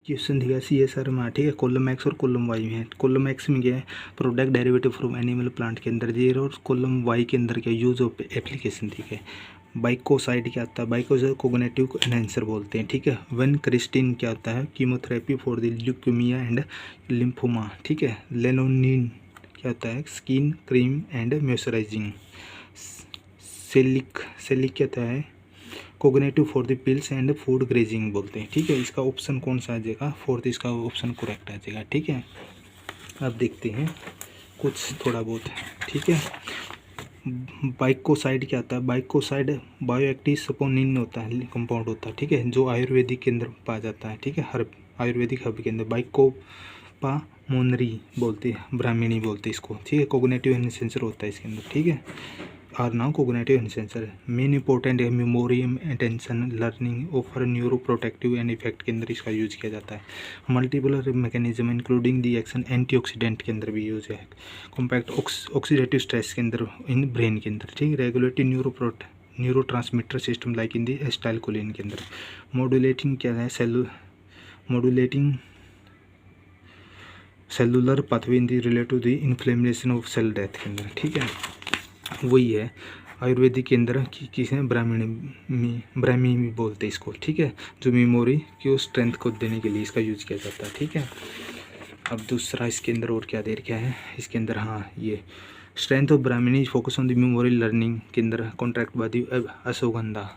Question दिया CSR में, ठीक है। कॉलम एक्स और कॉलम वाई में है। कॉलम एक्स में क्या है, product derivative from animal plant के अंदर दिए, और कॉलम वाई के अंदर क्या यूज ऑफ एप्लीकेशन, ठीक है। बाइकोसाइड क्या होता है, बाइकोसाइड कोग्निटिव एनहेंसर बोलते हैं, ठीक है। वन क्रिस्टिन क्या होता है, chemotherapy for the leukaemia and lymphoma, ठीक है। लेनोनिन क्या होता है, skin cream and moisturising. Sellick Sellick क्या होता है, cognitive for the pills and food grazing बोलते हैं, ठीक है। इसका ऑप्शन कौन सा आ जाएगा, फोर्थ इसका ऑप्शन करेक्ट आ जाएगा, ठीक है। अब देखते हैं कुछ थोड़ा बहुत, ठीक है। बाइकोसाइड क्या होता है, बाइकोसाइड बायोएक्टिव सपोनिन होता है, कंपाउंड होता है, ठीक है, जो आयुर्वेदिक के अंदर पाया जाता है, ठीक है। हर्ब, आयुर्वेदिक हर्ब के अंदर बाइकोपा मोनरी बोलते हैं, ब्राह्मणी बोलते हैं इसको, ठीक है। कोग्नेटिव एनसेंसर होता है इसके अंदर, ठीक है। Are now cognitive enhancer main important है, memory, attention, learning, offer neuroprotective and effect के अंदर इसका यूज किया जाता है। Multiple mechanism including the action antioxidant के अंदर भी यूज है। कॉम्पैक्ट ऑक्सीडेटिव स्ट्रेस के अंदर इन ब्रेन के अंदर, ठीक है। Regulatory neurotransmitter system like in the acetylcholine के अंदर। मॉड्यूलेटिंग क्या है, modulating cellular pathway in the related to the inflammation of cell death के अंदर, ठीक है। वही है आयुर्वेदिक के अंदर किसे ब्राह्मी में बोलते हैं इसको, ठीक है। जो मेमोरी की स्ट्रेंथ को देने के लिए इसका यूज किया जाता है, ठीक है। अब दूसरा इसके अंदर और क्या दे रखा है इसके अंदर, हाँ ये strength of Brahmani focus on the memory learning के अंदर contract by the ashwagandha,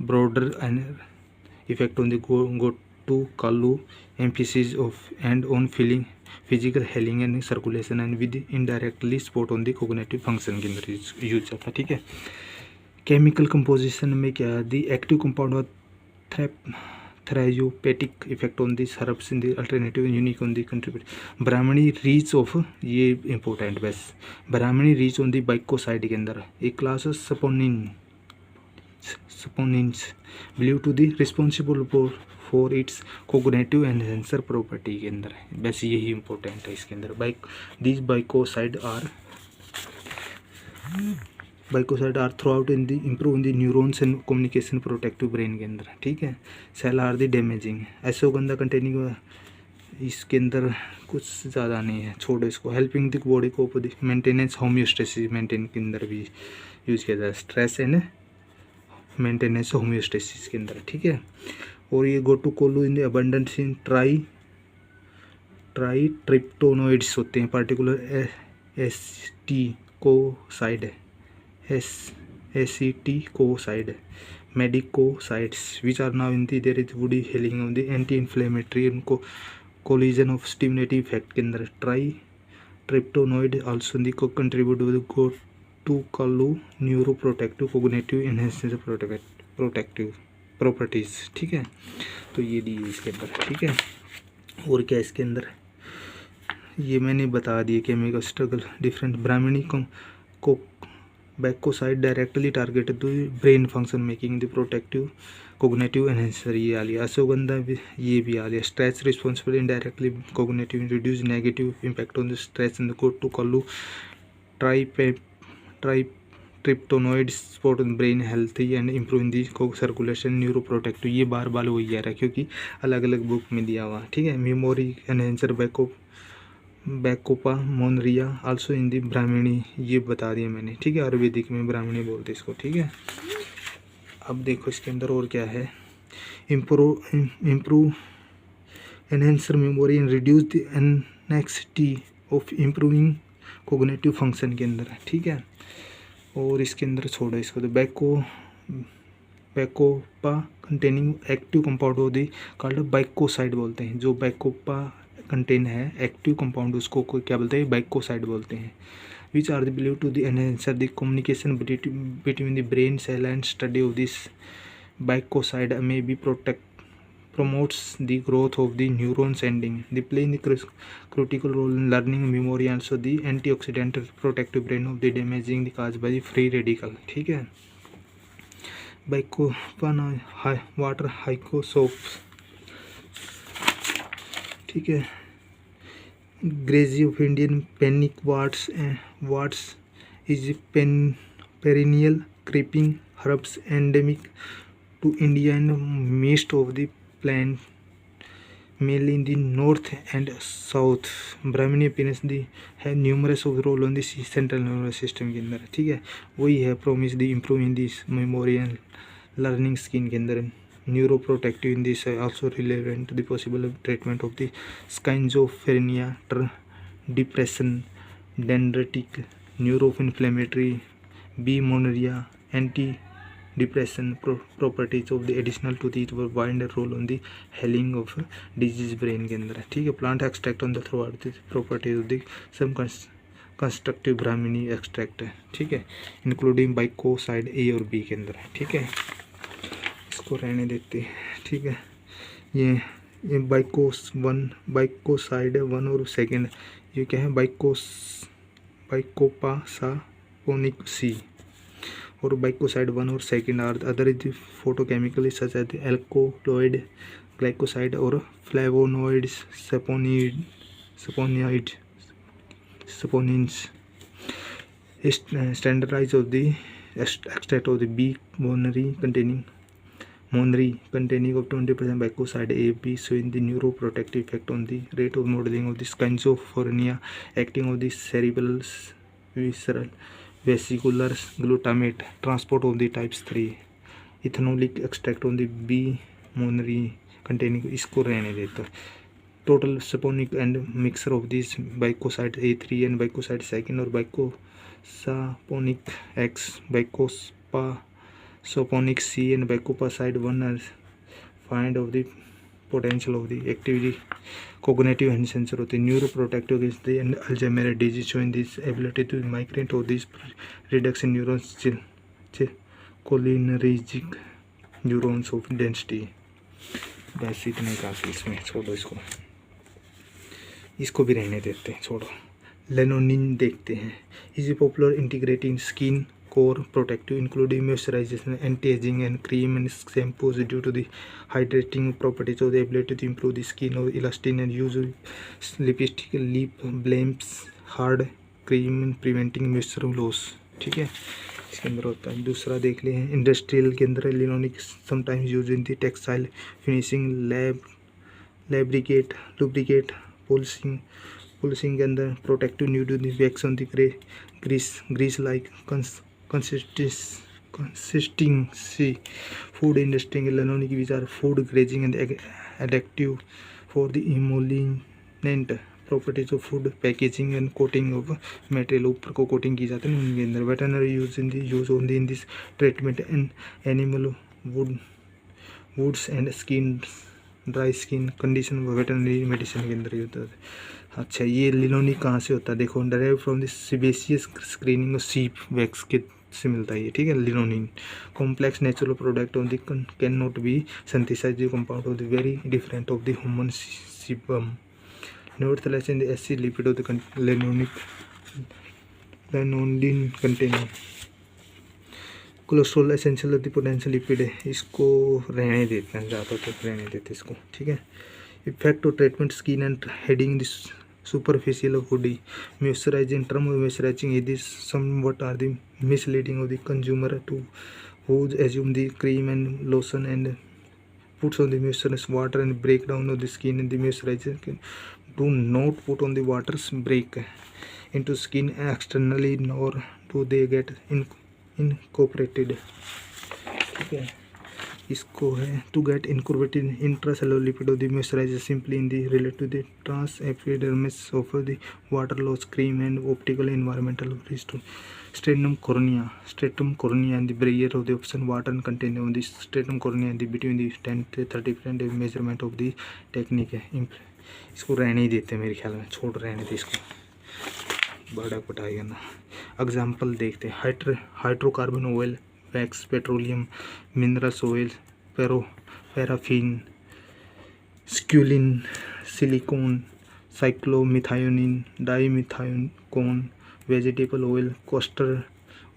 broader and effect on the gotu kola, emphasis of and on feeling physical healing and circulation and with indirectly support on the cognitive function के अंदर use होता है, ठीक है। Chemical composition में क्या है, the active compound of therapeutic effect on the herbs in the alternative unique on the contribute. Brahmani rich of, ये इंपॉर्टेंट बस, Brahmani rich on the bacoside के अंदर एक class saponins believe to the responsible for its cognitive enhancer property के अंदर है, बस यही इंपॉर्टेंट है इसके अंदर। This bacoside are throughout in the improve in the neurons and communication protective brain के अंदर, ठीक है। Cell are the damaging, ashwagandha containing, इसके अंदर कुछ ज़्यादा नहीं है, छोड़ो इसको। हेल्पिंग द बॉडी को मेंटेनेंस होम्योस्टेसिस मेंटेन के अंदर भी यूज किया जाता है, स्ट्रेस एंड मेंटेनेंस होम्योस्टेसिस के अंदर, ठीक है। और ये गो टू कोलू in the abundance in triterpenoids होते हैं, particular asiaticoside madecassosides which are now in the there is wound healing on the anti inflammatory उनको कोलिजन ऑफ स्टिमुलेटिव इफेक्ट के अंदर। ट्रिप्टोनोइड आल्सो दी को contribute gotu kola neuroprotective cognitive enhancer protective properties, ठीक है। तो ये दी है इसके अंदर, ठीक है। और क्या इसके अंदर, ये मैंने बता दिया केमिकल स्ट्रगल डिफरेंट। ब्राह्मणी को bacoside directly targeted to brain function making the protective cognitive enhancer, ये आ लिया। अश्वगंधा भी, ये भी आ लिया। Stress responsible indirectly cognitive reduce negative impact on the stress in the gotu kola triterpenoid support brain healthy and improving the circulation neuroprotective, ये बार बार वही आ रहा है क्योंकि अलग अलग बुक में दिया हुआ, ठीक है। मेमोरी एनहेंसर बैकोपा मोनरिया आल्सो इन दी ब्राह्मणी, ये बता दिया मैंने, ठीक है। आयुर्वेदिक में ब्राह्मणी बोलते इसको, ठीक है। अब देखो इसके अंदर और क्या है, improve enhancer memory and reduce the anxiety of improving cognitive function के अंदर, ठीक है। और इसके अंदर छोड़ो इसको, तो बैकोपा कंटेनिंग एक्टिव कंपाउंड हो दी कॉल्ड बाइकोसाइड बोलते हैं। जो बैकोपा कंटेन है एक्टिव कंपाउंड, उसको क्या बोलते हैं, बाइकोसाइड बोलते हैं। Which are the believe to the enhancer the communication between the brain cell and study of this bacoside may be promotes the growth of the neurons ending. They play in the critical role in learning, memory, and also the antioxidant protective brain of the damaging the caused by the free radical, ठीक है। बाइकोपाना water hyssops, ठीक है। ग्रेजी of Indian pennywort is perennial creeping herbs endemic to India and most of the mainly in the north and south. Brahmani appearance the है numerous of role on the central nervous system के अंदर, ठीक है। वही है promise the improve in this memory and learning skin के अंदर। Neuroprotective in this also relevant the possible treatment of the schizophrenia, depression, dendritic, neuroinflammatory, B monnieri, anti depression properties of the additional to these were wind role on the healing of disease brain के अंदर है, ठीक है। Plant extract on the throughout the properties of the some constructive Brahmani extract है, ठीक है, including बाइकोसाइड ए और B के अंदर है, ठीक है। इसको रहने देते हैं, ठीक है। ये बाइकोसाइड है 1 और सेकेंड, ये क्या है बाइकोपासापोनिक सी, और बाइकोसाइड 1 और second are other is photochemical such as alkaloid, glycoside और flavonoids, saponins. Standardise of the extract of the B monnieri containing of 20% baicoside A, B, showing the neuroprotective effect on the rate of modeling of the schizophrenia, acting of the cerebral, visceral, vesicular glutamate, transport of the types 3, ethanolic extract on the B monory containing, इसको रहने देता। Total saponin and mixture of this bacoside A3 and bacoside second और bacosaponin X, बाइकोपासोपोनिक C and baicopaside 1 are find of the potential of the activity cognitive and sensor of the neuroprotective against the and Alzheimer's disease, showing this ability to migrate of this reduction neurons cholinergic neurons of density। बस इतना ही काफ़ी, इसमें छोड़ो, इसको भी रहने देते हैं, छोड़ो। लेनोनिन देखते हैं। Is popular integrating skin care protective including moisturisation, anti ageing and cream and shampoos due to the hydrating properties of the ability to improve the skin और elastin and use lipstick, lip balms, hard cream preventing moisture loss, ठीक है, इसके अंदर होता है। दूसरा देख लें, इंडस्ट्रियल के अंदर lanolin sometimes use in the textile finishing, lubricate, lubricate, polishing के अंदर protective new to the wax on the grease like consistency, food industry linoleic which are food grazing and adaptive for the emollient properties of food packaging and coating of material, ऊपर को coating की जाती है उनके अंदर। Veterinary use only in this treatment and animal woods and skin dry skin condition veterinary medicine के अंदर होता है। अच्छा, ये लिनोनिक कहाँ से होता है देखो, derive from the sebaceous screening और सीप वैक्स के से मिलता है ये, ठीक है। Lanolin complex natural product of the can not be synthesised compound of the very different of the human sebum. Nevertheless, in the acid lipid of the linoleic containing cholesterol essential of the potential lipid है, इसको रहने देते हैं, ज़्यादा तक रहने देते हैं इसको, ठीक है। Effect of treatment skin and heading this superficial of body moisturizing term of moisturizing is somewhat are the misleading of the consumer to who assume the cream and lotion and puts on the moisturizing water and break down of the skin and the moisturizer do not put on the waters break into skin externally nor do they get incorporated, ठीक है। इसको है to get incorporated intracellular lipid of the moisturiser simply in the relate to the trans epidermis of the water loss cream and optical environmental restore stratum cornea and the barrier of the option water contained on the stratum cornea and the between the 10 to 30% measurement of the technique है। इसको रहने ही देते हैं मेरे ख्याल में, छोड़ रहने थे इसको, बड़ा पटाई करना। एग्जाम्पल देखते हैं, hydrocarbon oil, wax, petroleum, minerals oil, paraffin, squalene, silicone, cyclomethicone, dimethicone, vegetable oil, castor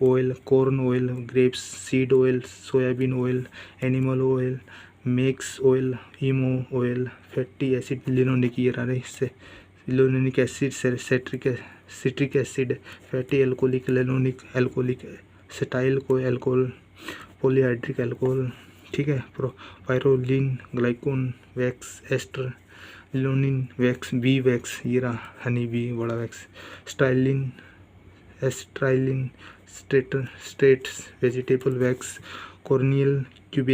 oil, corn oil, grapes seed oil, soyabean oil, animal oil, max oil, emu oil, fatty acid, linoleic ईयर आ रहे इससे, linoleic acid, citric acid, fatty alcoholic, linoleic alcoholic, cetyl को alcohol, polyhydric alcohol, ठीक है, pyrroline, glycol, wax, ester, lanolin wax, bee wax, ये रहा honey bee वाला wax, stearin, एस्ट्राइलिन, states vegetable wax, corneal